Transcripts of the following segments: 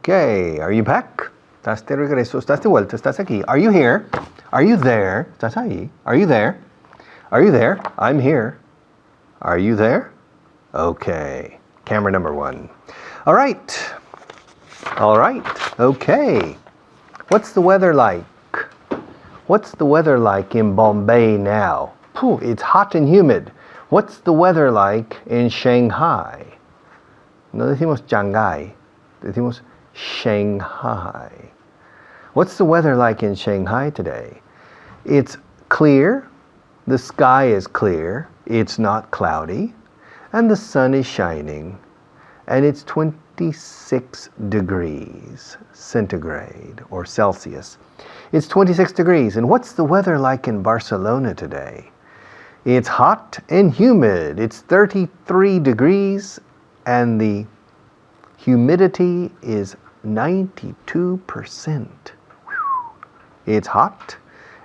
Okay, are you back? ¿Estás de regreso? ¿Estás de vuelta? ¿Estás aquí? Are you here? Are you there? ¿Estás ahí? Are you there? Are you there? I'm here. Are you there? Okay, camera number 1. All right. Okay. What's the weather like? What's the weather like in Bombay now? It's hot and humid. What's the weather like in Shanghai? No decimos Shanghai, decimos Shanghai. What's the weather like in Shanghai today? It's clear, the sky is clear, it's not cloudy, and the sun is shining, and it's 26 degrees centigrade or Celsius. It's 26 degrees. And what's the weather like in Barcelona today? It's hot and humid. It's 33 degrees and the humidity is 92%. It's hot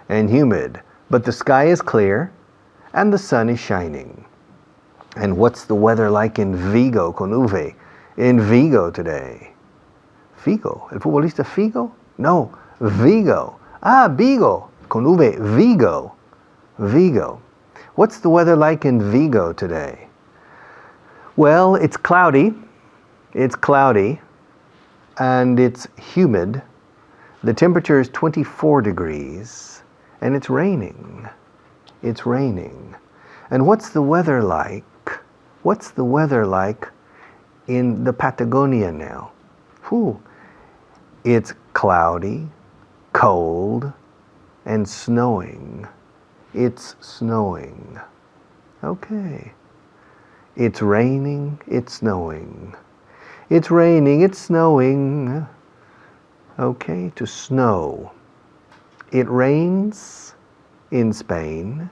and humid, but the sky is clear and the sun is shining. And what's the weather like in Vigo, con V? In Vigo today? Figo, el futbolista Figo? No, Vigo. Vigo, con V, Vigo. Vigo. What's the weather like in Vigo today? Well, it's cloudy, and it's humid. The temperature is 24 degrees, and it's raining. It's raining. And what's the weather like? What's the weather like in the Patagonia now? It's cloudy, cold, and snowing. It's snowing. Okay. It's raining, it's snowing. It's raining, it's snowing. Okay, to snow. It rains in Spain,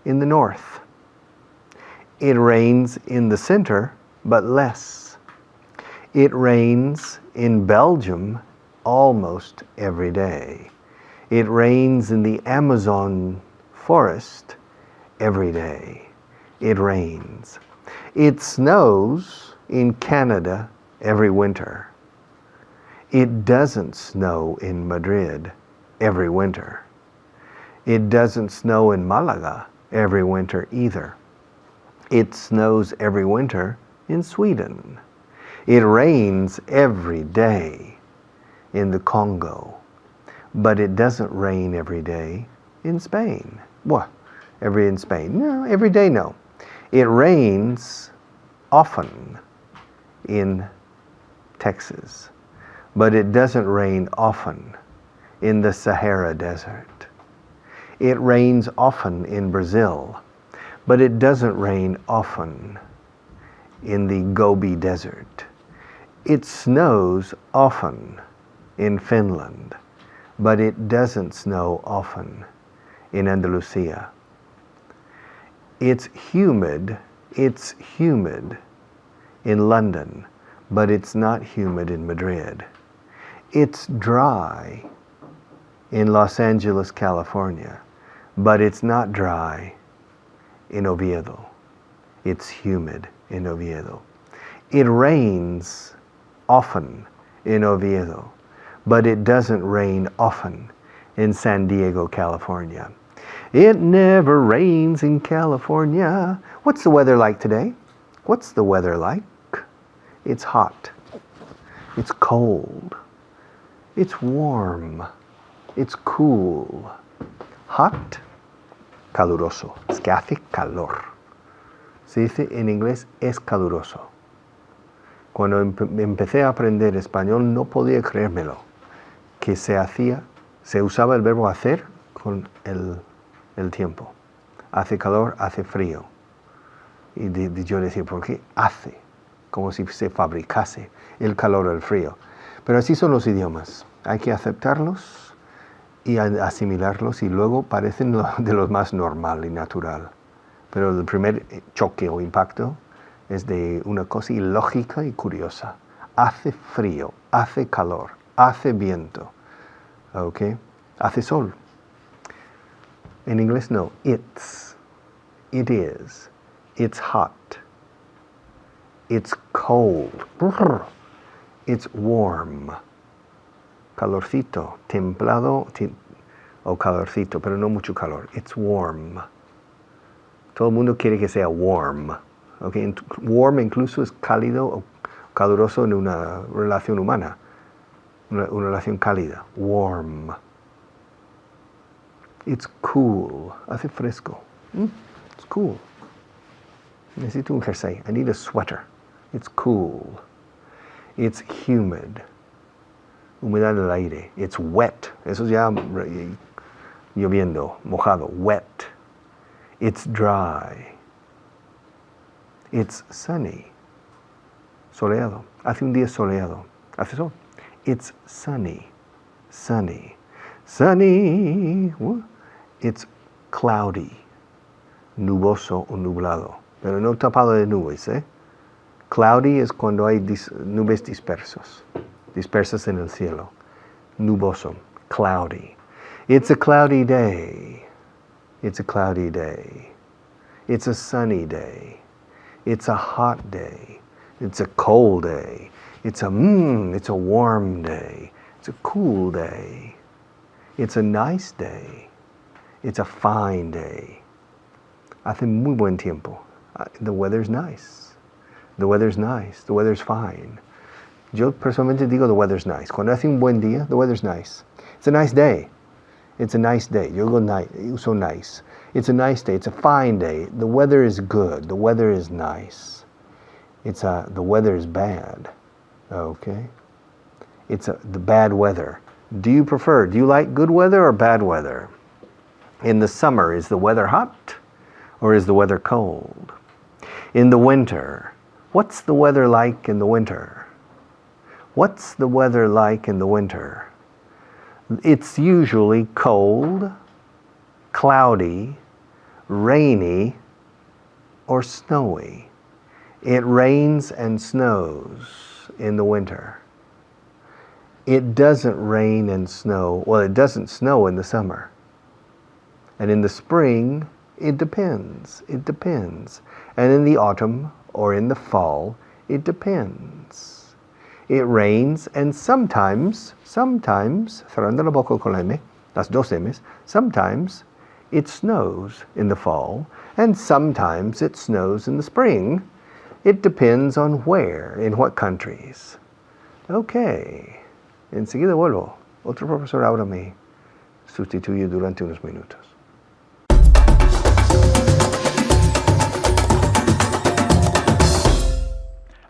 in the north. It rains in the center, but less. It rains in Belgium almost every day. It rains in the Amazon forest every day. It rains. It snows in Canada every winter. It doesn't snow in Madrid every winter. It doesn't snow in Malaga every winter either. It snows every winter in Sweden. It rains every day in the Congo. But it doesn't rain every day in Spain. What? Every in Spain? No, every day no. It rains often in Texas. But it doesn't rain often in the Sahara Desert. It rains often in Brazil. But it doesn't rain often in the Gobi Desert. It snows often in Finland, but it doesn't snow often in Andalusia. It's humid in London, but it's not humid in Madrid. It's dry in Los Angeles, California, but it's not dry in Oviedo. It's humid in Oviedo. It rains often in Oviedo, but it doesn't rain often in San Diego, California. It never rains in California. What's the weather like today? What's the weather like? It's hot. It's cold. It's warm. It's cool. Hot, caluroso. Es que hace calor. Se dice en inglés es caluroso. Cuando empecé a aprender español no podía creérmelo. Que se usaba el verbo hacer con el tiempo. Hace calor, hace frío. Y yo decía, ¿por qué hace? Como si se fabricase el calor o el frío. Pero así son los idiomas. Hay que aceptarlos y asimilarlos y luego parecen de lo más normal y natural. Pero el primer choque o impacto es de una cosa ilógica y curiosa. Hace frío, hace calor, hace viento. ¿Ok? Hace sol. En inglés no. It's. It is. It's hot. It's cold. It's warm. Calorcito, templado o calorcito, pero no mucho calor. It's warm. Todo el mundo quiere que sea warm. Okay? Warm incluso es cálido o caluroso en una relación humana. Una relación cálida. Warm. It's cool. Hace fresco. It's cool. Necesito un jersey. I need a sweater. It's cool. It's humid. Humedad del aire. It's wet. Eso es ya lloviendo, mojado. Wet. It's dry. It's sunny. Soleado. Hace un día soleado. Hace sol. It's sunny. Sunny. Sunny. It's cloudy. Nuboso o nublado. Pero no tapado de nubes, ¿eh? Cloudy es cuando hay nubes dispersas en el cielo. Nuboso. Cloudy. It's a cloudy day. It's a cloudy day. It's a sunny day. It's a hot day. It's a cold day. It's a warm day. It's a cool day. It's a nice day. It's a fine day. Hace muy buen tiempo. The weather's nice. The weather's nice. The weather's fine. Yo personalmente digo the weather's nice. Cuando hace un buen día, the weather's nice. It's a nice day. It's a nice day. Yo uso nice. It's a nice day. It's a fine day. The weather is good. The weather is nice. The weather is bad. Okay? It's the bad weather. Do you like good weather or bad weather? In the summer, is the weather hot or is the weather cold? In the winter, what's the weather like in the winter? What's the weather like in the winter? It's usually cold, cloudy, rainy, or snowy. It rains and snows in the winter. It doesn't rain and snow. Well, it doesn't snow in the summer. And in the spring, it depends. It depends. And in the autumn or in the fall, it depends. It rains and sometimes, cerrando la boca con la M, las dos M's, sometimes it snows in the fall and sometimes it snows in the spring. It depends on where, in what countries. Okay. Enseguida vuelvo. Otro profesor ahora me sustituye durante unos minutos.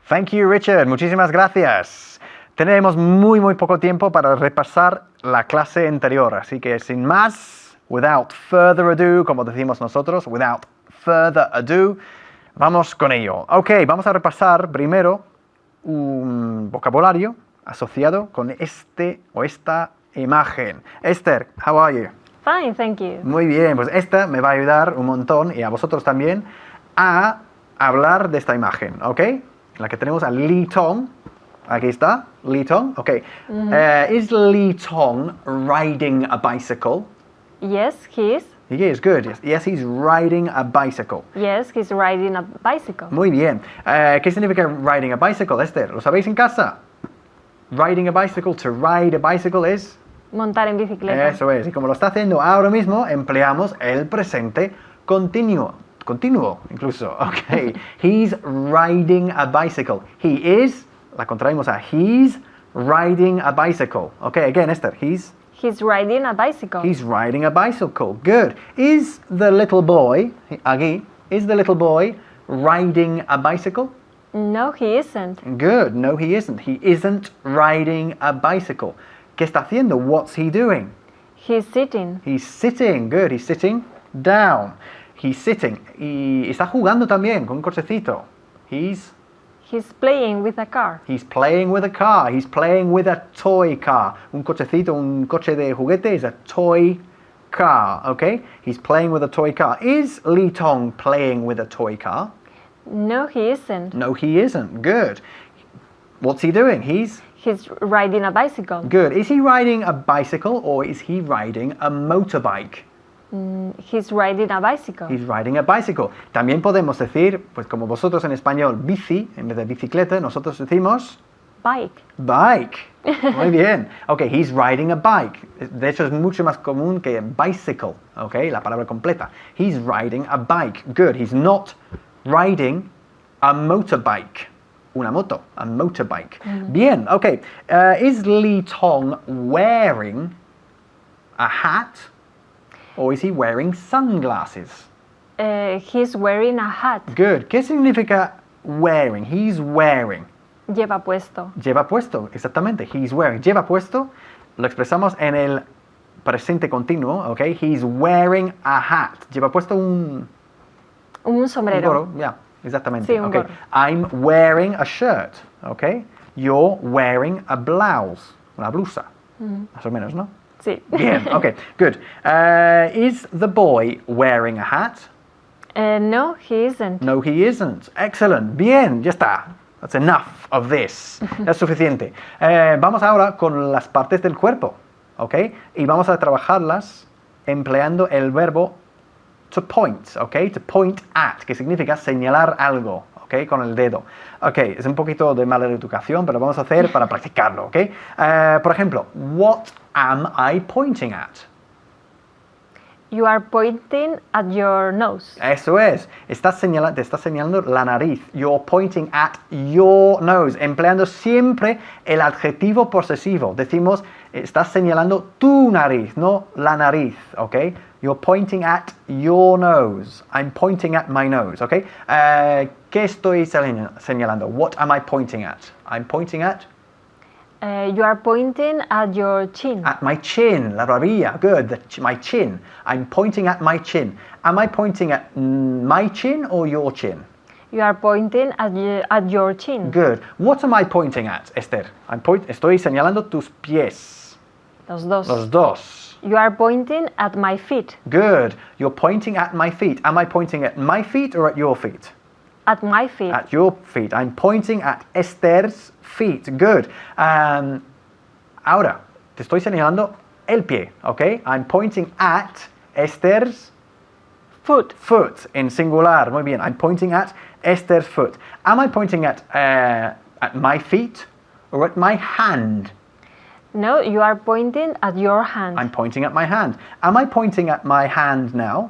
Thank you, Richard. Muchísimas gracias. Tenemos muy poco tiempo para repasar la clase anterior, así que sin más, without further ado, como decimos nosotros, without further ado, vamos con ello. Ok, vamos a repasar primero un vocabulario asociado con este o esta imagen. Esther, how are you? Fine, thank you. Muy bien, pues esta me va a ayudar un montón y a vosotros también a hablar de esta imagen, ¿ok? La que tenemos a Lee Tong. Aquí está, Lee Tong. Ok. Is Lee Tong riding a bicycle? Yes, he is. He is, good. Yes, he's riding a bicycle. Yes, he's riding a bicycle. Muy bien. ¿Qué significa riding a bicycle, Esther? ¿Lo sabéis en casa? Riding a bicycle, to ride a bicycle es... Montar en bicicleta. Eso es. Y como lo está haciendo ahora mismo, empleamos el presente continuo incluso. Ok. He's riding a bicycle. He is, la contraímos a he's riding a bicycle. Ok, again, Esther, he's riding a bicycle. He's riding a bicycle. Good. Is the little boy, aquí, is the little boy riding a bicycle? No, he isn't. Good. No, he isn't. He isn't riding a bicycle. ¿Qué está haciendo? What's he doing? He's sitting. He's sitting. Good. He's sitting down. He's sitting. Y está jugando también con un cochecito. He's playing with a car. He's playing with a car. He's playing with a toy car. Un cochecito, un coche de juguete is a toy car. Okay? He's playing with a toy car. Is Lee Tong playing with a toy car? No, he isn't. No, he isn't. Good. What's he doing? He's riding a bicycle. Good. Is he riding a bicycle or is he riding a motorbike? He's riding a bicycle. He's riding a bicycle. También podemos decir, pues como vosotros en español, bici, en vez de bicicleta, nosotros decimos... bike. Bike. Muy bien. Ok, he's riding a bike. De hecho, es mucho más común que bicycle. Ok, la palabra completa. He's riding a bike. Good. He's not riding a motorbike. Una moto. A motorbike. Bien. Ok. Is Lee Tong wearing a hat? Or is he wearing sunglasses? He's wearing a hat. Good. ¿Qué significa wearing? He's wearing. Lleva puesto. Lleva puesto, exactamente. He's wearing. Lleva puesto, lo expresamos en el presente continuo, ¿ok? He's wearing a hat. Lleva puesto un sombrero. gorro, ya, exactamente. Sí, un Okay. gorro. I'm wearing a shirt, ¿ok? You're wearing a blouse, una blusa, más o menos, ¿no? Sí. Bien, okay, good. Is the boy wearing a hat? No, he isn't. No, he isn't. Excellent. Bien, ya está. That's enough of this. Es suficiente. Vamos ahora con las partes del cuerpo, ¿ok? Y vamos a trabajarlas empleando el verbo to point, ¿ok? To point at, que significa señalar algo, ¿ok? Con el dedo. Ok, es un poquito de mala educación, pero vamos a hacer para practicarlo, ¿ok? Por ejemplo, what am I pointing at? You are pointing at your nose. Eso es. Te estás señalando la nariz. You're pointing at your nose. Empleando siempre el adjetivo posesivo. Decimos, estás señalando tu nariz, no la nariz, ¿ok? You're pointing at your nose. I'm pointing at my nose, ¿ok? ¿Qué estoy señalando? What am I pointing at? I'm pointing at... You are pointing at your chin. At my chin, la barbilla, good, my chin. I'm pointing at my chin. Am I pointing at my chin or your chin? You are pointing at your chin. Good. What am I pointing at, Esther? Estoy señalando tus pies. Los dos. Los dos. You are pointing at my feet. Good. You're pointing at my feet. Am I pointing at my feet or at your feet? At my feet. At your feet. I'm pointing at Esther's feet. Good. Ahora, te estoy señalando el pie, ¿ok? I'm pointing at Esther's Foot. foot in singular. Muy bien. I'm pointing at Esther's foot. Am I pointing at my feet or at my hand? No, you are pointing at your hand. I'm pointing at my hand. Am I pointing at my hand now?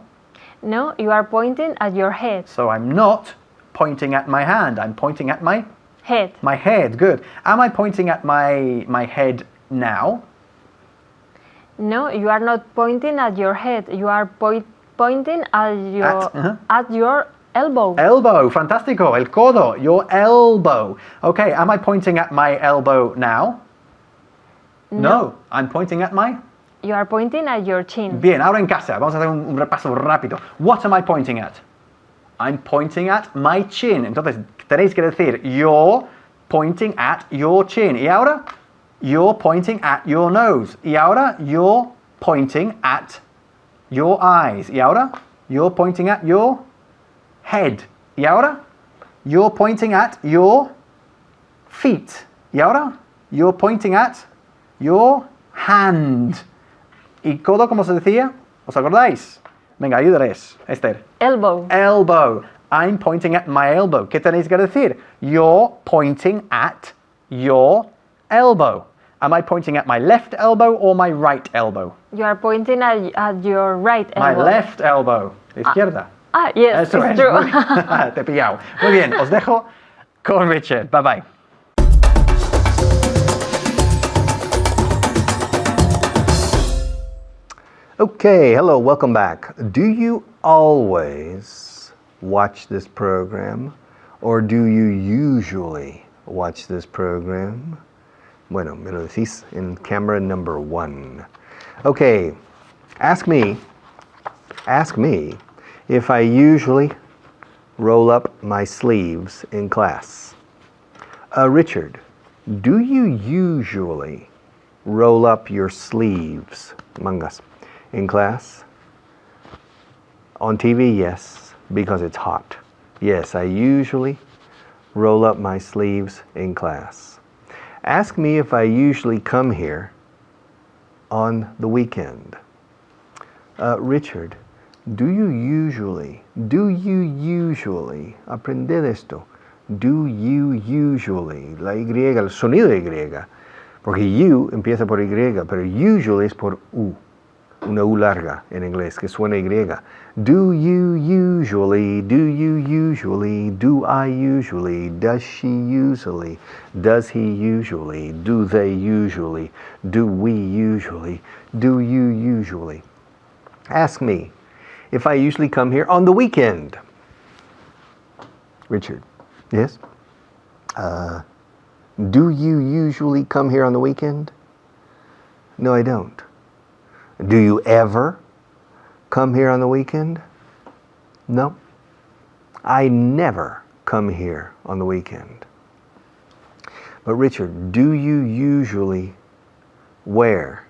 No, you are pointing at your head. So I'm not pointing at my hand. I'm pointing at my Head. head. Good. Am I pointing at my head now? No, you are not pointing at your head. You are pointing at your elbow. Elbow. Fantastico. El codo. Your elbow. Okay. Am I pointing at my elbow now? No. I'm pointing at my... You are pointing at your chin. Bien. Ahora en casa. Vamos a hacer un repaso rápido. What am I pointing at? I'm pointing at my chin. Entonces, tenéis que decir, you're pointing at your chin. Y ahora, you're pointing at your nose. Y ahora, you're pointing at your eyes. Y ahora, you're pointing at your head. Y ahora, you're pointing at your feet. Y ahora, you're pointing at your hand. ¿Y codo cómo se decía? ¿Os acordáis? Venga, ayúdales, Esther. Elbow. Elbow. I'm pointing at my elbow. ¿Qué tenéis que decir? You're pointing at your elbow. Am I pointing at my left elbow or my right elbow? You are pointing at your right My elbow. left elbow. De izquierda. Yes, Eso it's es. true. Muy bien. Te he pillado. Muy bien, os dejo con Richard. Bye bye. Okay, hello, welcome back. Do you always watch this program or do you usually watch this program? Bueno, me lo decís en camera number 1. Okay, ask me if I usually roll up my sleeves in class. Richard, do you usually roll up your sleeves, mangas, in class? On TV, yes, because it's hot. Yes, I usually roll up my sleeves in class. Ask me if I usually come here on the weekend. Richard, do you usually aprender esto? Do you usually, la Y, el sonido de Y, porque you empieza por Y, pero usually es por U, una U larga en inglés que suena Y. Do you usually, do you usually, do I usually, does she usually, does he usually, do they usually, do we usually, do you usually. Ask me if I usually come here on the weekend. Richard, yes? Do you usually come here on the weekend? No, I don't. Do you ever come here on the weekend? No. I never come here on the weekend. But Richard, do you usually wear?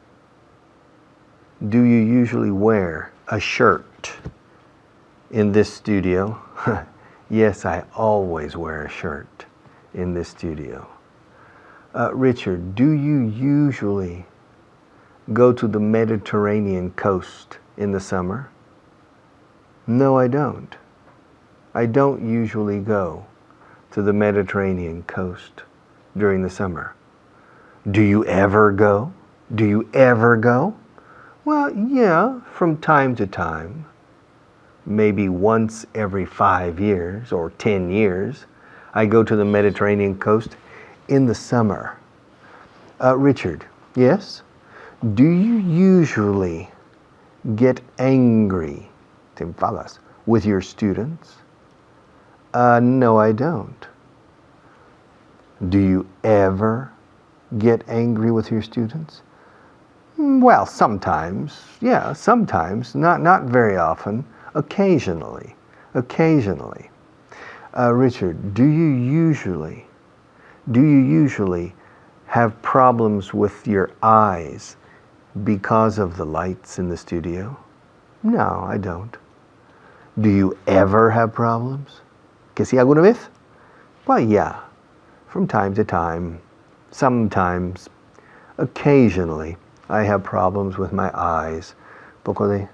Do you usually wear a shirt in this studio? Yes, I always wear a shirt in this studio. Richard, do you usually go to the Mediterranean coast in the summer? No, I don't. I don't usually go to the Mediterranean coast during the summer. Do you ever go? Do you ever go? Well, yeah, from time to time. Maybe once every 5 years or 10 years, I go to the Mediterranean coast in the summer. Richard, yes? Do you usually get angry, te enfadas, with your students? No, I don't. Do you ever get angry with your students? Well, sometimes, yeah, sometimes, not very often, occasionally. Richard, do you usually have problems with your eyes because of the lights in the studio? No, I don't. Do you ever have problems? ¿Que si alguna vez? Well, yeah, from time to time, sometimes, occasionally, I have problems with my eyes. Poco de, I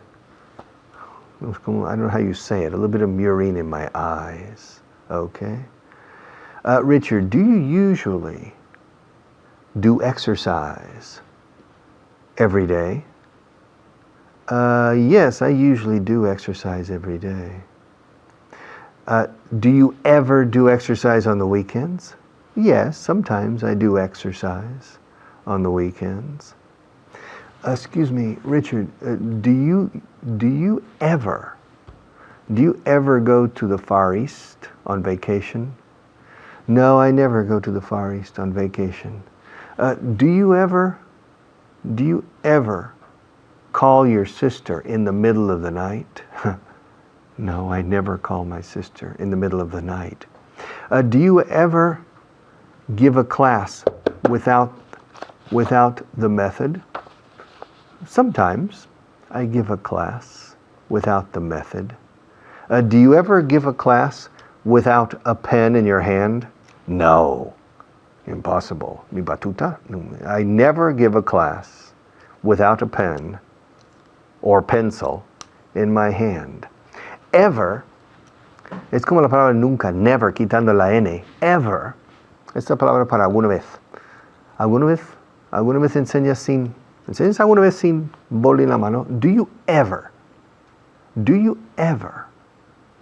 don't know how you say it, a little bit of murine in my eyes. Okay? Richard, do you usually do exercise every day? Yes, I usually do exercise every day. Do you ever do exercise on the weekends? Yes, sometimes I do exercise on the weekends. Excuse me, Richard, do you ever go to the Far East on vacation? No, I never go to the Far East on vacation. Do you ever call your sister in the middle of the night? No, I never call my sister in the middle of the night. Do you ever give a class without the method? Sometimes I give a class without the method. Do you ever give a class without a pen in your hand? No. Impossible. Mi batuta? I never give a class without a pen or pencil in my hand. Ever, es como la palabra nunca, never, quitando la N. Ever, esta palabra para alguna vez. ¿Alguna vez enseñas alguna vez sin boli en la mano? Do you ever?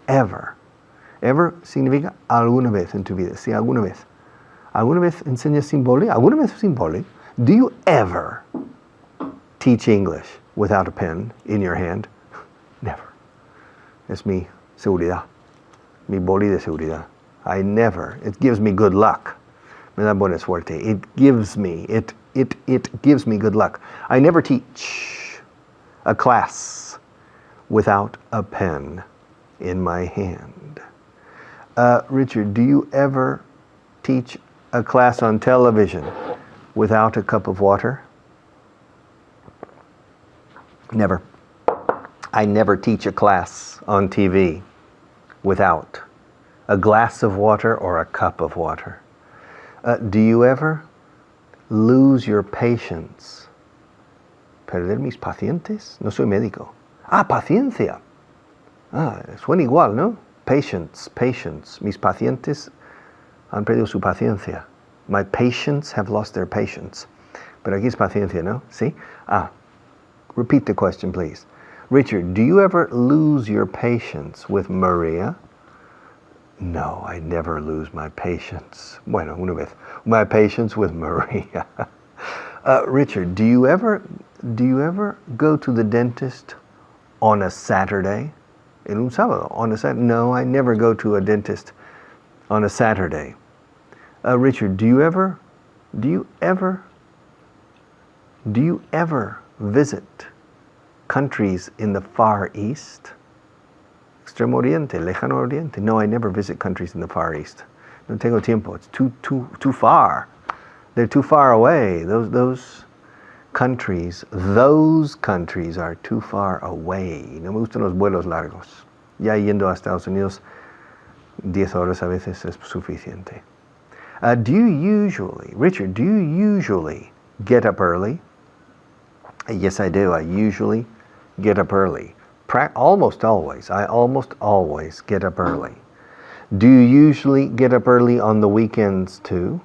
Ever significa alguna vez en tu vida. Sí, alguna vez. ¿Alguna vez enseñas sin boli? ¿Alguna vez sin boli? Do you ever teach English without a pen in your hand? Never. Es mi seguridad. Mi boli de seguridad. I never. It gives me good luck. Me da buena suerte. It gives me good luck. I never teach a class without a pen in my hand. Richard, do you ever teach a class on television without a cup of water? Never. I never teach a class on TV without a glass of water or a cup of water. Do you ever lose your patience? ¿Perder mis pacientes? No soy médico. Paciencia. Suena igual, ¿no? Patience. Mis pacientes Han perdido su paciencia. My patients have lost their patience. Pero aquí es paciencia, ¿no? ¿Sí? Repeat the question, please. Richard, do you ever lose your patience with Maria? No, I never lose my patience. Bueno, una vez. My patience with Maria. Richard, do you ever go to the dentist on a Saturday? En un sábado. On a Saturday? No, I never go to a dentist on a Saturday. Richard, do you ever visit countries in the Far East? Extremo Oriente, Lejano Oriente. No, I never visit countries in the Far East. No tengo tiempo. It's too far. They're too far away. Those countries are too far away. No me gustan los vuelos largos. Ya yendo a Estados Unidos, 10 horas a veces es suficiente. Richard, do you usually get up early? Yes, I do. I usually get up early. Almost always. I almost always get up early. Do you usually get up early on the weekends too?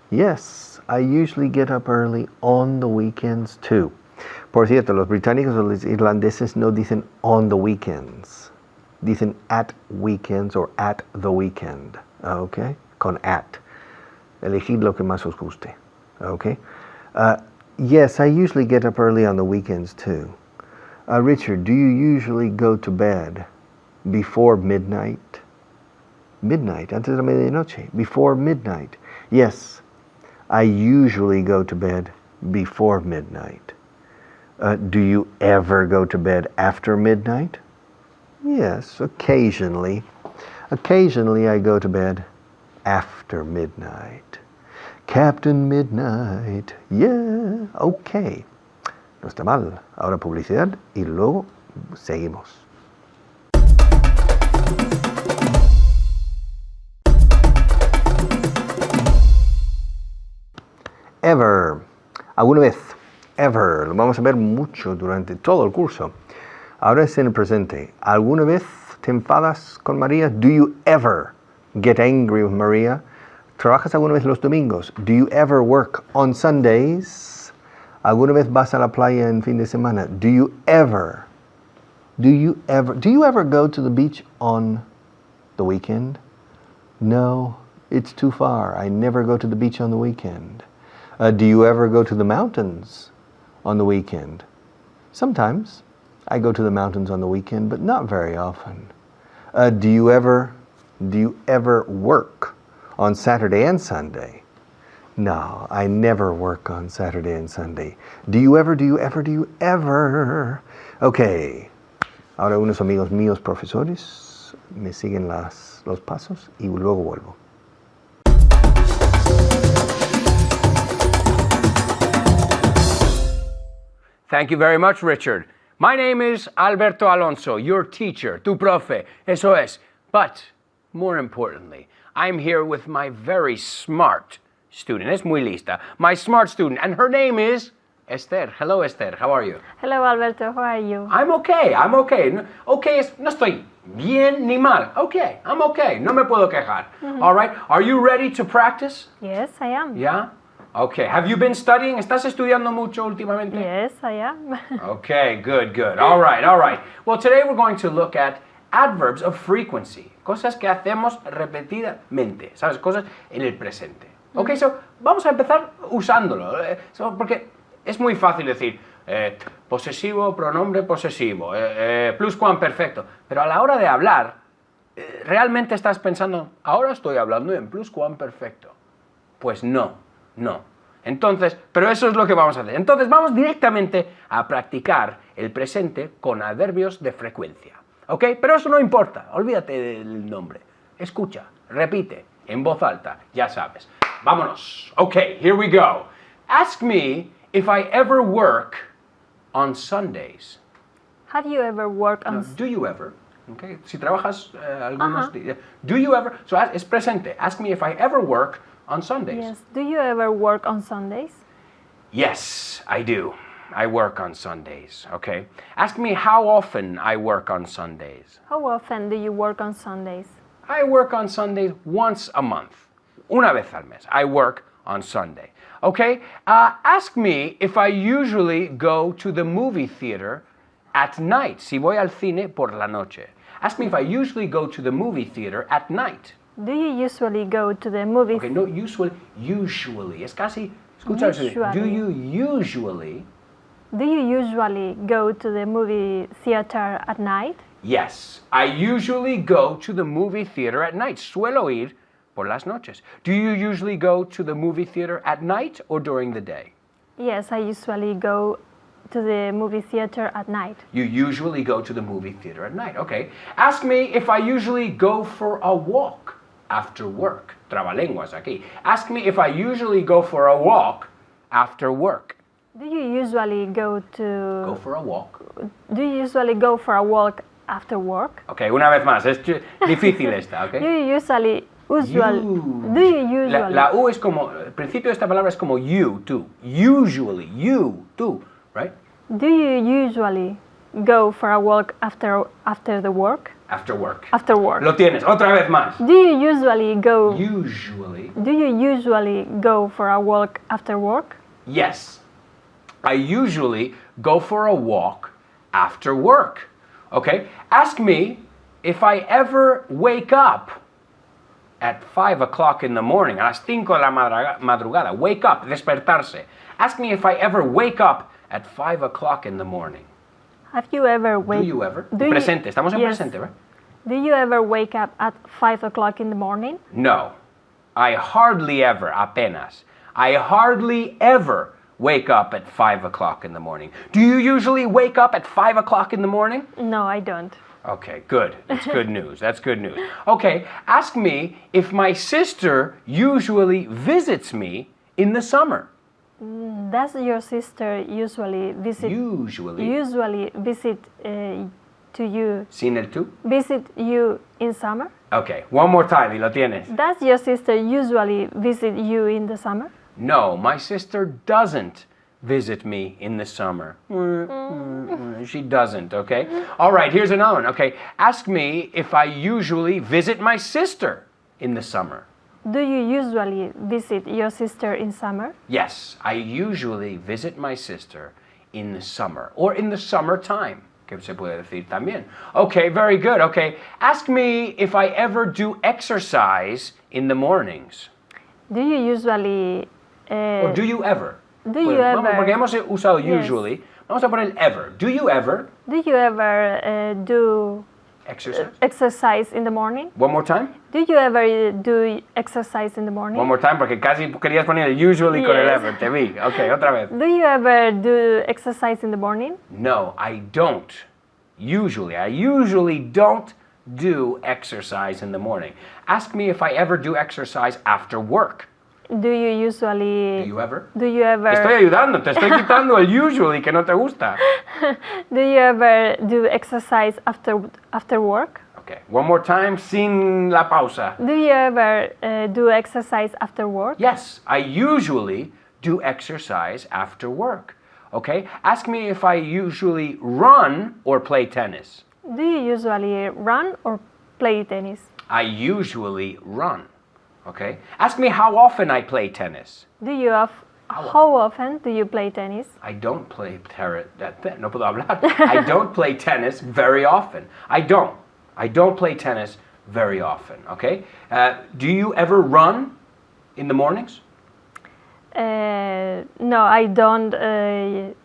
Yes, I usually get up early on the weekends too. Por cierto, los británicos o los irlandeses no dicen on the weekends. Dicen at weekends or at the weekend. Okay? Con at. Elegid lo que más os guste. Okay? Yes, I usually get up early on the weekends too. Richard, do you usually go to bed before midnight? Midnight, antes de la medianoche. Before midnight. Yes, I usually go to bed before midnight. Do you ever go to bed after midnight? Yes, occasionally. Occasionally I go to bed after midnight. Captain Midnight, yeah, okay. No está mal. Ahora publicidad y luego seguimos. Ever. ¿Alguna vez? Ever. Lo vamos a ver mucho durante todo el curso. Ahora es en el presente. ¿Alguna vez te enfadas con María? Do you ever get angry with Maria? ¿Trabajas alguna vez los domingos? Do you ever work on Sundays? ¿Alguna vez vas a la playa en fin de semana? Do you ever go to the beach on the weekend? No, it's too far. I never go to the beach on the weekend. Do you ever go to the mountains on the weekend? Sometimes. I go to the mountains on the weekend, but not very often. Do you ever work on Saturday and Sunday? No, I never work on Saturday and Sunday. Do you ever? Okay. Ahora unos amigos míos profesores me siguen los pasos y luego vuelvo. Thank you very much, Richard. My name is Alberto Alonso, your teacher, tu profe, eso es. But, more importantly, I'm here with my very smart student. Es muy lista. My smart student, and her name is Esther. Hello, Esther. How are you? Hello, Alberto. How are you? I'm okay. No estoy bien ni mal. Okay, I'm okay. No me puedo quejar. All right. Are you ready to practice? Yes, I am. Yeah? Okay. Have you been studying? ¿Estás estudiando mucho últimamente? Yes, I am. Okay, good. All right. Well, today we're going to look at adverbs of frequency. Cosas que hacemos repetidamente. ¿Sabes? Cosas en el presente. Okay, so vamos a empezar usándolo. Porque es muy fácil decir posesivo, pronombre posesivo, pluscuamperfecto. Pero a la hora de hablar, realmente estás pensando, ahora estoy hablando en pluscuamperfecto. Pues no. Entonces, pero eso es lo que vamos a hacer. Entonces vamos directamente a practicar el presente con adverbios de frecuencia. ¿Ok? Pero eso no importa, olvídate del nombre. Escucha, repite, en voz alta, ya sabes. Vámonos. Ok, here we go. Ask me if I ever work on Sundays. Have you ever worked on... No, do you ever? Okay. Si trabajas algunos días. Do you ever? So es presente. Ask me if I ever work on Sundays. Yes. Do you ever work on Sundays? Yes, I do. I work on Sundays, okay? Ask me how often I work on Sundays. How often do you work on Sundays? I work on Sundays once a month. una vez al mes. I work on Sunday. Okay? Ask me if I usually go to the movie theater at night. Si voy al cine por la noche. Ask me if I usually go to the movie theater at night. Do you usually go to the movie Okay, no, usually. Es casi, escucha eso. Usually. Do you usually go to the movie theater at night? Yes, I usually go to the movie theater at night. Suelo ir por las noches. Do you usually go to the movie theater at night or during the day? Yes, I usually go to the movie theater at night. You usually go to the movie theater at night. Okay. Ask me if I usually go for a walk after work. Trabalenguas aquí. Ask me if I usually go for a walk after work. Do you usually go Go for a walk. Do you usually go for a walk after work? Okay, una vez más. Es difícil esta, okay? Do you usually Do you usually La U es como, el principio de esta palabra es como you, tú. Usually, you, tú, right? Do you usually go for a walk after the work? After work. After work. Lo tienes, otra vez más. Do you usually go Usually. Do you usually go for a walk after work? Yes. I usually go for a walk after work. Okay? Ask me if I ever wake up at 5 o'clock in the morning, a las 5 de la madrugada. Wake up, despertarse. Ask me if I ever wake up at 5 o'clock in the morning. Have you ever Do you ever? Do you- Presente, estamos en Yes. presente, right? Do you ever wake up at 5 o'clock in the morning? No. I hardly ever, apenas. I hardly ever wake up at 5 o'clock in the morning. Do you usually wake up at 5 o'clock in the morning? No, I don't. Okay, good. That's good news. That's good news. Okay, ask me if my sister usually visits me in the summer. Does your sister usually visit visit to you Sin el tú? visit you in summer? Okay, one more time y lo tienes. Does your sister usually visit you in the summer? No, my sister doesn't visit me in the summer. She doesn't, okay? All right, here's another one. Okay, ask me if I usually visit my sister in the summer. Do you usually visit your sister in summer? Yes, I usually visit my sister in the summer or in the summertime, que se puede decir también. Okay, very good. Okay, ask me if I ever do exercise in the mornings. Do you usually Or do you ever? do you Vamos, ever porque hemos usado Yes. usually. Vamos a poner ever. Do you ever do exercise? exercise in the morning? One more time. Do you ever do exercise in the morning? One more time, porque casi querías poner el usually con el Yes. ever. Te vi. Okay, otra vez. Do you ever do exercise in the morning? No, I don't. Usually. I usually don't do exercise in the morning. Ask me if I ever do exercise after work. Do you usually Do you ever? do you Te estoy ever ayudando, te estoy quitando el usually que no te gusta. do you ever do exercise after work? Okay, one more time, sin la pausa. Do you ever do exercise after work? Yes, I usually do exercise after work. Okay, ask me if I usually run or play tennis. Do you usually run or play tennis? I usually run. Okay, ask me how often I play tennis. How often do you play tennis? I don't play no puedo hablar. I don't play tennis very often. I don't play tennis very often. Okay, do you ever run in the mornings? No, I don't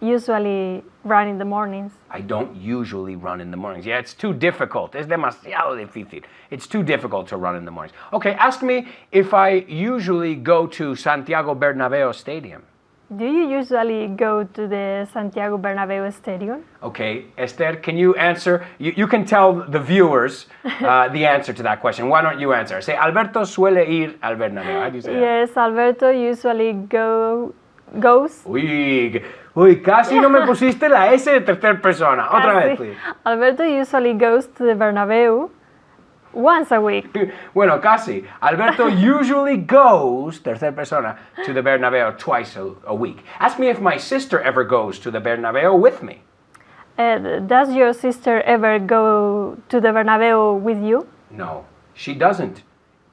usually run in the mornings. I don't usually run in the mornings. Yeah, it's too difficult. Es demasiado difícil. It's too difficult to run in the mornings. Okay, ask me if I usually go to Santiago Bernabéu Stadium. Do you usually go to the Santiago Bernabéu Stadium? Okay, Esther, can you answer? You can tell the viewers the answer to that question. Why don't you answer? Say, Alberto suele ir al Bernabéu. How do you say that? Yes, Alberto usually goes. Uy, casi no me pusiste la S de tercera persona. Otra vez, please. Alberto usually goes to the Bernabéu once a week. Bueno, casi. Alberto usually goes, tercera persona, to the Bernabéu twice a week. Ask me if my sister ever goes to the Bernabéu with me. Does your sister ever go to the Bernabéu with you? No, she doesn't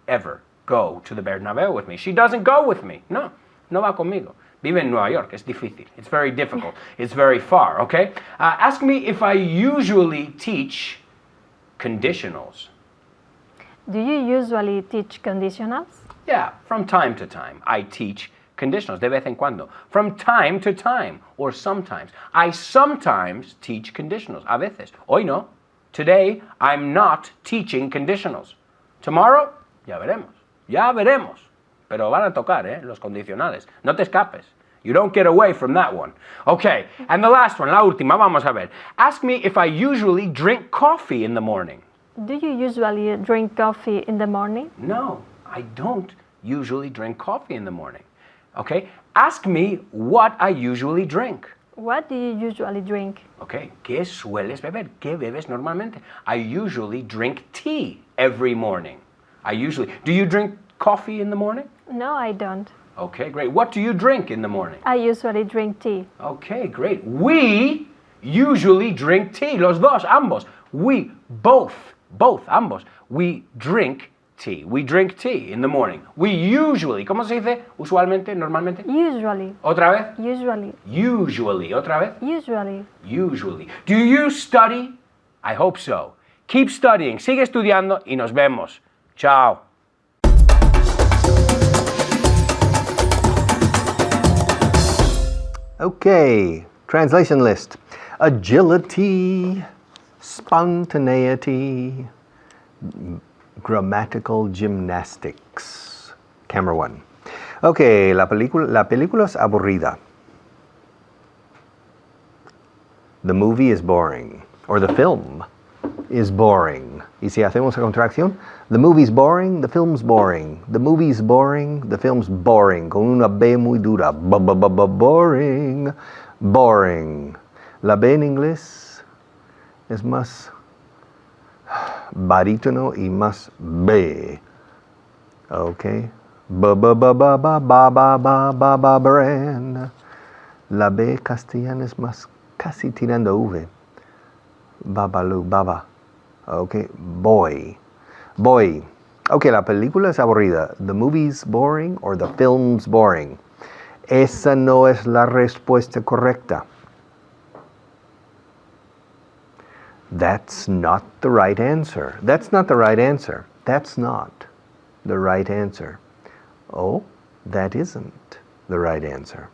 ever go to the Bernabéu with me. She doesn't go with me. No, no va conmigo. Vive en Nueva York. Es difícil. It's very difficult. It's very far, okay? Ask me if I usually teach conditionals. Do you usually teach conditionals? Yeah, from time to time. I teach conditionals, de vez en cuando. From time to time, or sometimes. I sometimes teach conditionals, a veces. Hoy no. Today, I'm not teaching conditionals. Tomorrow, ya veremos. Ya veremos. Pero van a tocar, los condicionales. No te escapes. You don't get away from that one. Okay, and the last one, la última, vamos a ver. Ask me if I usually drink coffee in the morning. Do you usually drink coffee in the morning? No, I don't usually drink coffee in the morning. Okay, ask me what I usually drink. What do you usually drink? Okay, ¿qué sueles beber? ¿Qué bebes normalmente? I usually drink tea every morning. Do you drink coffee in the morning? No, I don't. Okay, great. What do you drink in the morning? I usually drink tea. Okay, great. We usually drink tea. Los dos, ambos. We, both, ambos. We drink tea. We drink tea in the morning. We usually, ¿cómo se dice? Usualmente, normalmente. Usually. ¿Otra vez? Usually. Usually. ¿Otra vez? Usually. Usually. Do you study? I hope so. Keep studying. Sigue estudiando y nos vemos. Chao. Okay, translation list. Agility, spontaneity, grammatical gymnastics. Camera 1. Okay, la película es aburrida. The movie is boring. Or the film is boring. Y si hacemos la contracción, the movie's boring, the film's boring. The movie's boring, the film's boring. Con una B muy dura. Boring. Boring. La B en inglés es más barítono y más B. Okay. Baran. La B castellana es más casi tirando V. Babalu, baba. Okay, boy. Okay, la película es aburrida. The movie's boring or the film's boring. Esa no es la respuesta correcta. That's not the right answer. That's not the right answer. That's not the right answer. Oh, that isn't the right answer.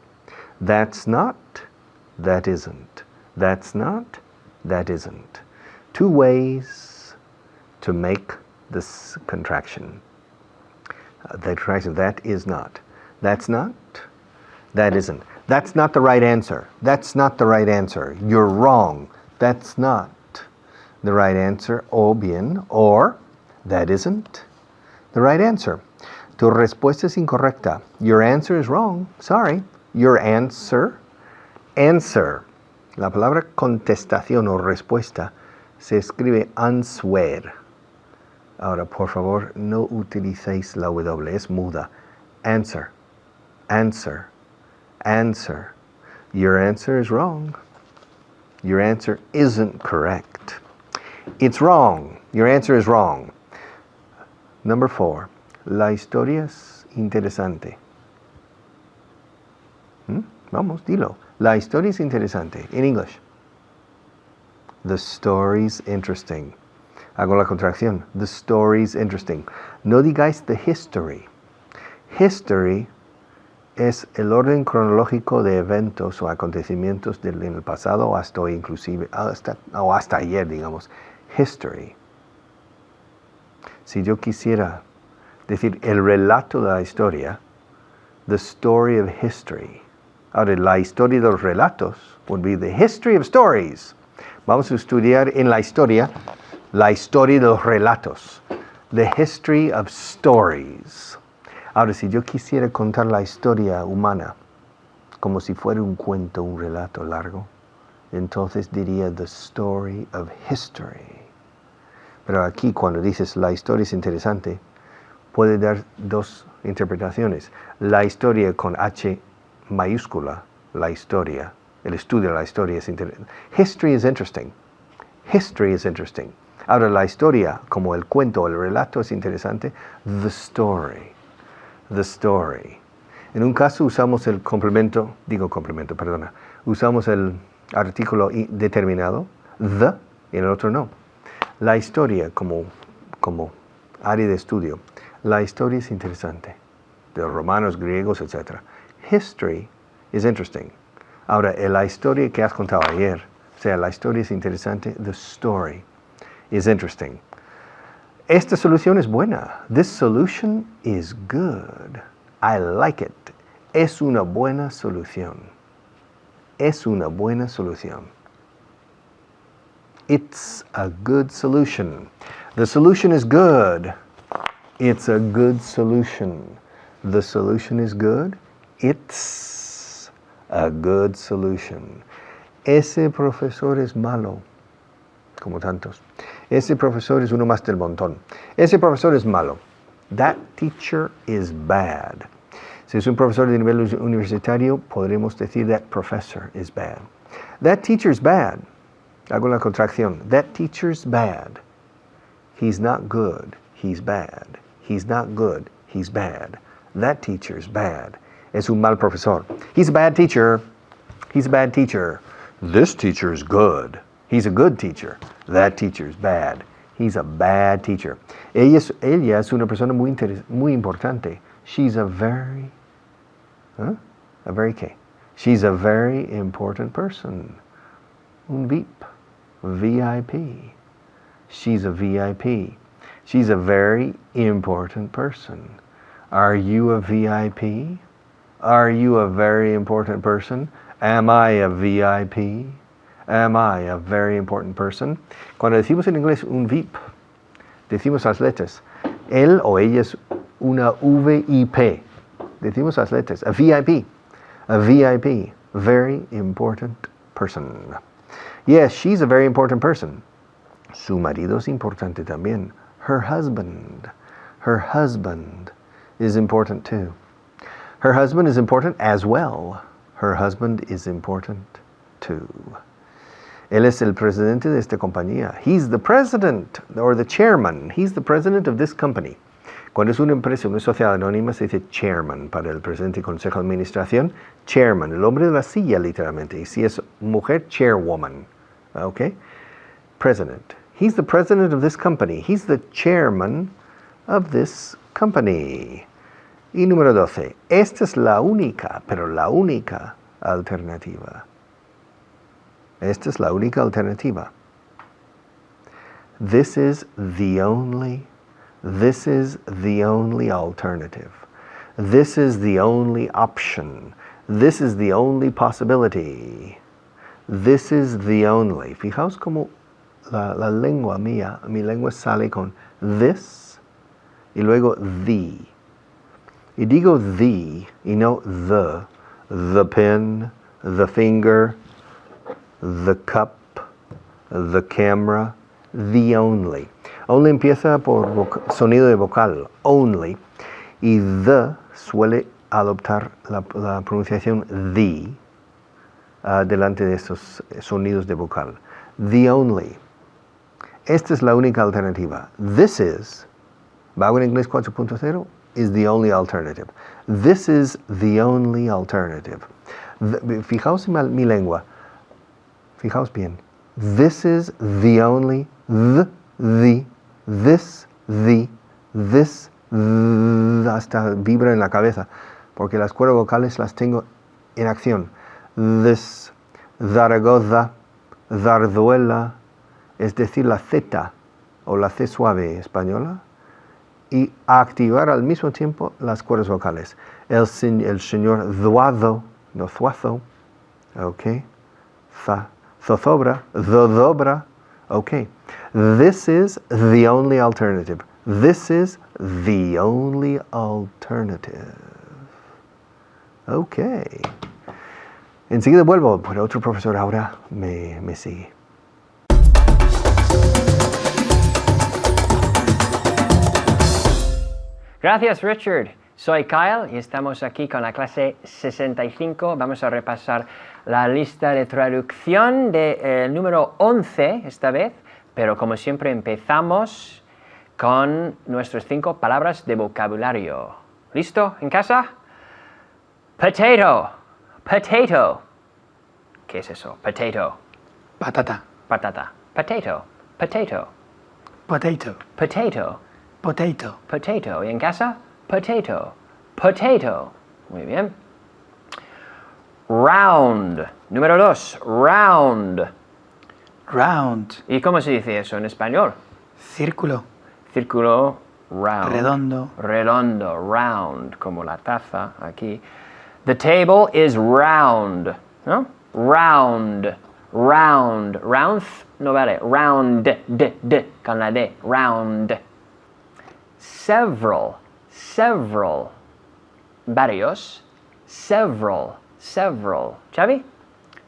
That's not, that isn't. That's not, that isn't. Two ways to make this contraction. The contraction, that is not. That's not, that isn't. That's not the right answer. That's not the right answer. You're wrong. That's not the right answer. O bien, or that isn't the right answer. Tu respuesta es incorrecta. Your answer is wrong. Sorry. Your answer. La palabra contestación o respuesta se escribe answer. Ahora, por favor, no utilicéis la W, es muda. Answer. Your answer is wrong. Your answer isn't correct. It's wrong. Your answer is wrong. Number 4. La historia es interesante. Vamos, dilo. La historia es interesante. In English. The story's interesting. Hago la contracción. The story's interesting. No digáis the history. History es el orden cronológico de eventos o acontecimientos en el pasado hasta hoy, inclusive hasta ayer, digamos. History. Si yo quisiera decir el relato de la historia, the story of history. Ahora, la historia de los relatos would be the history of stories. Vamos a estudiar en la historia de los relatos. The history of stories. Ahora, si yo quisiera contar la historia humana como si fuera un cuento, un relato largo, entonces diría the story of history. Pero aquí, cuando dices la historia es interesante, puede dar dos interpretaciones. La historia con H mayúscula, la historia, el estudio de la historia es interesante. History is interesting. History is interesting. Ahora, la historia, como el cuento, el relato es interesante. The story. The story. En un caso usamos el usamos el artículo determinado, the, y en el otro no. La historia como área de estudio. La historia es interesante. De los romanos, griegos, etc. History is interesting. Ahora, la historia que has contado ayer, o sea, la historia es interesante. The story is interesting. Esta solución es buena. This solution is good. I like it. Es una buena solución. Es una buena solución. It's a good solution. The solution is good. It's a good solution. The solution is good. It's a good solution. Ese profesor es malo. Como tantos. Ese profesor es uno más del montón. Ese profesor es malo. That teacher is bad. Si es un profesor de nivel universitario, podremos decir that professor is bad. That teacher is bad. Hago la contracción. That teacher's bad. He's not good. He's bad. He's not good. He's bad. That teacher's bad. Es un mal profesor. He's a bad teacher. He's a bad teacher. This teacher is good. He's a good teacher. That teacher's bad. He's a bad teacher. Ella es una persona muy importante. She's a very... ¿A very qué? She's a very important person. Un VIP. VIP. She's a VIP. She's a very important person. Are you a VIP? Are you a very important person? Am I a VIP? Am I a very important person? Cuando decimos en inglés un VIP, decimos las letras. Él o ella es una VIP. Decimos las letras. A VIP. A VIP. Very important person. Yes, she's a very important person. Su marido es importante también. Her husband. Her husband is important too. Her husband is important as well. Her husband is important too. Él es el presidente de esta compañía. He's the president or the chairman. He's the president of this company. Cuando es una empresa, una sociedad anónima, se dice chairman para el presidente y consejo de administración. Chairman, el hombre de la silla, literalmente. Y si es mujer, chairwoman. Okay? President. He's the president of this company. He's the chairman of this company. Y número 12. Esta es la única, pero la única alternativa. Esta es la única alternativa. This is the only alternative. This is the only option. This is the only possibility. This is the only. Fijaos cómo la lengua mía, mi lengua sale con this y luego the. Y digo the y no the pen, the finger, the cup, the camera, the only. Only empieza por sonido de vocal, only, y the suele adoptar la pronunciación the delante de estos sonidos de vocal. The only. Esta es la única alternativa. This is, Vago en Inglés 4.0, is the only alternative. This is the only alternative. Fijaos en mi lengua. Fijaos bien. This is the only, this, hasta vibra en la cabeza, porque las cuerdas vocales las tengo en acción. This, Zaragoza, Zarzuela, es decir, la Z o la C suave española, y activar al mismo tiempo las cuerdas vocales. El señor Zuazo, no Zuazo, ok, Zozobra, Zozobra, ok. This is the only alternative. This is the only alternative. Ok. Enseguida vuelvo, porque otro profesor ahora me sigue. Gracias, Richard. Soy Kyle y estamos aquí con la clase 65. Vamos a repasar la lista de traducción del número 11, esta vez, Pero como siempre empezamos con nuestras 5 palabras de vocabulario. ¿Listo? ¿En casa? Potato. Potato. ¿Qué es eso? Potato. Patata. Patata. Potato. Potato. Potato. Potato. Potato. Potato. ¿Y en casa? Potato. Potato. Muy bien. Round. Número 2. Round. Round. ¿Y cómo se dice eso en español? Círculo. Círculo. Round. Redondo. Redondo. Round. Como la taza aquí. The table is round. ¿No? Round. Round. Round no vale. Round. D. Con la D. Round. Several. Several. Varios. Several. Several. ¿Xavi?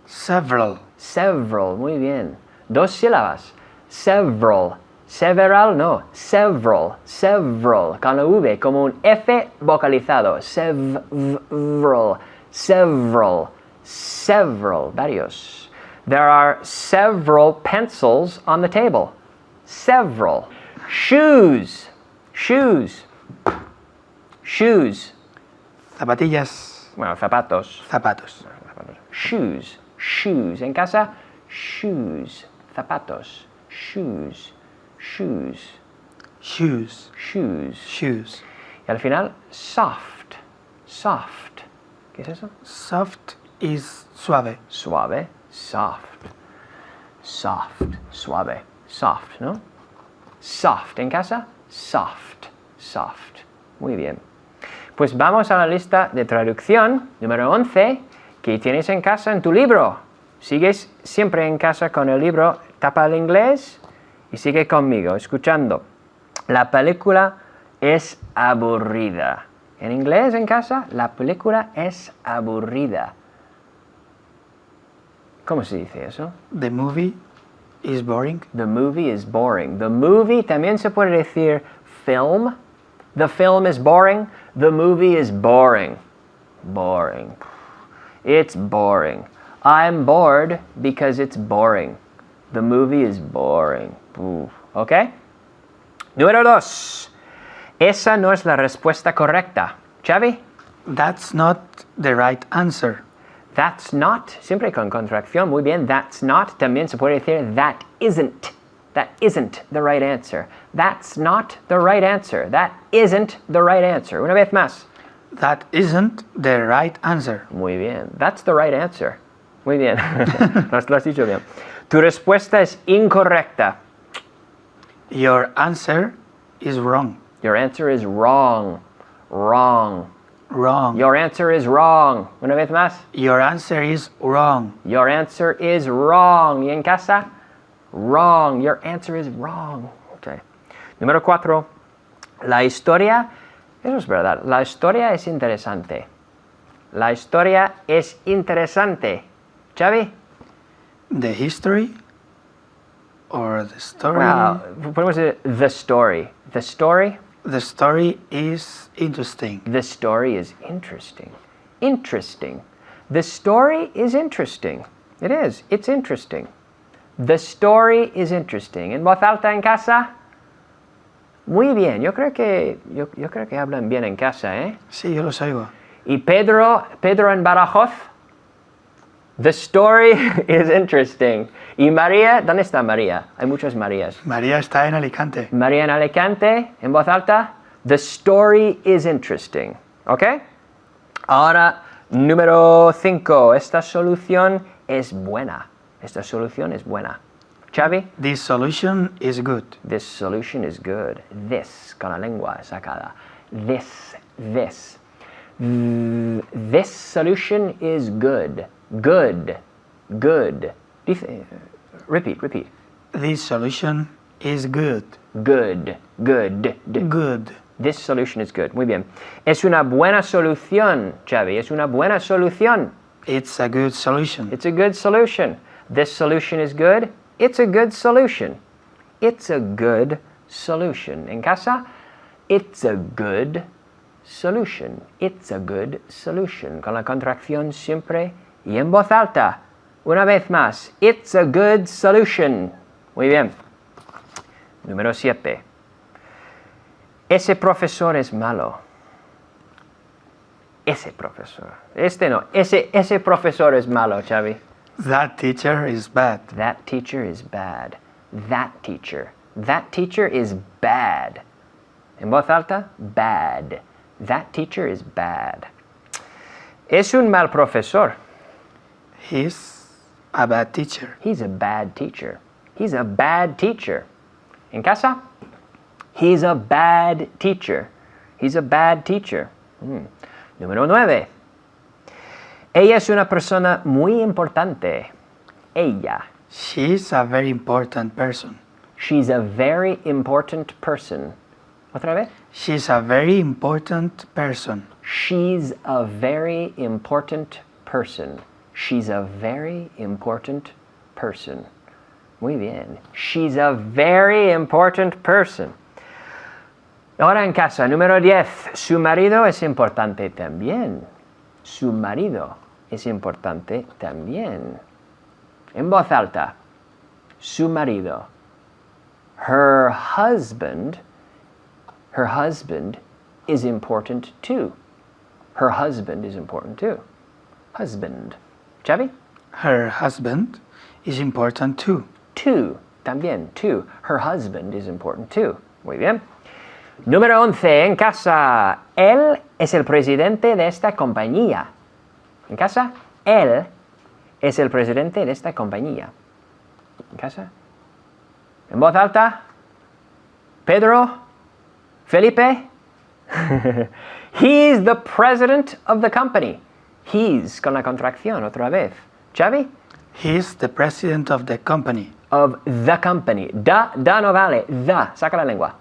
Several. Several. Muy bien. 2 sílabas. Several. Several, no. Several. Several. Con la V, como un F vocalizado. Several. Several. Several. Varios. There are several pencils on the table. Several. Shoes. Shoes. Shoes. Zapatillas. Bueno, zapatos. Zapatos. Shoes. Shoes. En casa, shoes. Zapatos. Shoes. Shoes. Shoes. Shoes. Shoes. Y al final, soft. Soft. ¿Qué es eso? Soft is suave. Suave. Soft. Soft. Suave. Soft, ¿no? Soft. En casa, soft. Soft. Muy bien. Pues vamos a la lista de traducción número 11 que tienes en casa en tu libro. Sigues siempre en casa con el libro, tapa el inglés y sigue conmigo, escuchando. La película es aburrida. En inglés, en casa, la película es aburrida. ¿Cómo se dice eso? The movie is boring. The movie is boring. The movie también se puede decir film. The film is boring. The movie is boring. Boring. It's boring. I'm bored because it's boring. The movie is boring. ¿Ok? Número 2. Esa no es la respuesta correcta. Xavi? That's not the right answer. That's not. Siempre con contracción. Muy bien. That's not. También se puede decir that isn't. That isn't the right answer. That's not the right answer. That isn't the right answer. Una vez más. That isn't the right answer. Muy bien. That's the right answer. Muy bien. Lo has dicho bien. Tu respuesta es incorrecta. Your answer is wrong. Your answer is wrong. Wrong. Wrong. Your answer is wrong. Una vez más. Your answer is wrong. Your answer is wrong. ¿Y en casa? Wrong. Your answer is wrong. Okay. Número 4. La historia, eso es verdad, la historia es interesante. La historia es interesante. Xavi? The history or the story? Well, podemos decir the story. The story? The story is interesting. The story is interesting. Interesting. The story is interesting. It is. It's interesting. The story is interesting. En voz alta en casa. Muy bien. Yo creo que hablan bien en casa, ¿eh? Sí, yo los oigo. Y Pedro en Badajoz. The story is interesting. Y María, ¿dónde está María? Hay muchas Marías. María está en Alicante. María en Alicante, en voz alta. The story is interesting. ¿Ok? Ahora, número 5. Esta solución es buena. Esta solución es buena. Xavi? This solution is good. This solution is good. This, con la lengua sacada. This. This solution is good. Good. Good. Repeat. This solution is good. Good. Good. Good. This solution is good. Muy bien. Es una buena solución, Xavi. Es una buena solución. It's a good solution. It's a good solution. This solution is good. It's a good solution. It's a good solution. En casa, it's a good solution. It's a good solution. Con la contracción siempre y en voz alta. Una vez más. It's a good solution. Muy bien. Número 7. Ese profesor es malo. Ese profesor. Este no. Ese profesor es malo, Xavi. That teacher is bad. That teacher is bad. That teacher. That teacher is bad. En voz alta, bad. That teacher is bad. Es un mal profesor. He's a bad teacher. He's a bad teacher. He's a bad teacher. En casa, he's a bad teacher. He's a bad teacher. Número 9. Ella es una persona muy importante. Ella. She's a very important person. She's a very important person. ¿Otra vez? She's a very important person. She's a very important person. She's a very important person. Muy bien. She's a very important person. Ahora en casa, número 10. Su marido es importante también. Su marido es importante también. En voz alta. Su marido. Her husband is important too. Her husband is important too. Husband. Xavi? Her husband is important too. Too. También. Too. Her husband is important too. Muy bien. Número 11. En casa. Él es el presidente de esta compañía. En casa. Él es el presidente de esta compañía. En casa. En voz alta. Pedro. Felipe. He's the president of the company. He's con la contracción otra vez. Xavi? He's the president of the company. Of the company. Da no vale. The. Saca la lengua.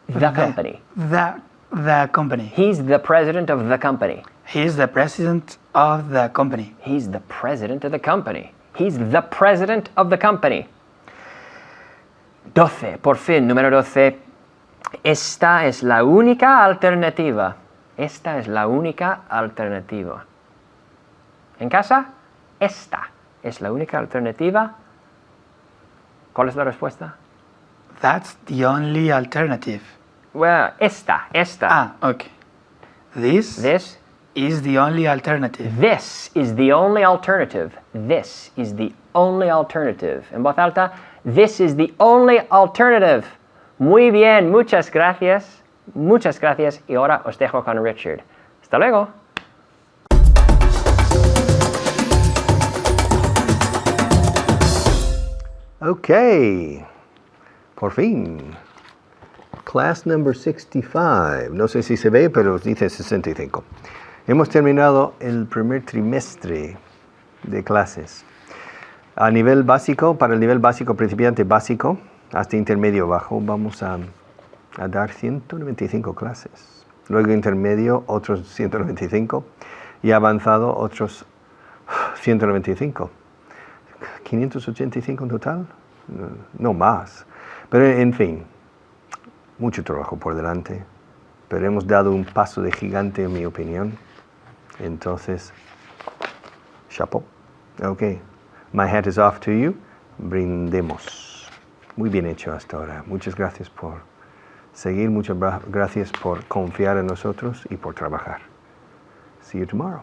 The company. The company. He's the president of the company. He's the president of the company. He's the president of the company. He's the president of the company. 12. Por fin, número 12. Esta es la única alternativa. Esta es la única alternativa. En casa, esta es la única alternativa. ¿Cuál es la respuesta? That's the only alternative. Well, esta. Okay. This is the only alternative. This is the only alternative. This is the only alternative. En voz alta, this is the only alternative. Muy bien, muchas gracias. Muchas gracias. Y ahora os dejo con Richard. Hasta luego. Okay, por fin. Class number 65. No sé si se ve, pero dice 65. Hemos terminado el primer trimestre de clases. A nivel básico, para el nivel básico, principiante básico, hasta intermedio bajo, vamos a dar 195 clases. Luego intermedio, otros 195. Y avanzado, otros 195. 585 en total, no más. Pero en fin, mucho trabajo por delante, pero hemos dado un paso de gigante en mi opinión. Entonces, chapeau. Ok, my hat is off to you. Brindemos. Muy bien hecho hasta ahora. Muchas gracias por seguir, muchas gracias por confiar en nosotros y por trabajar. See you tomorrow.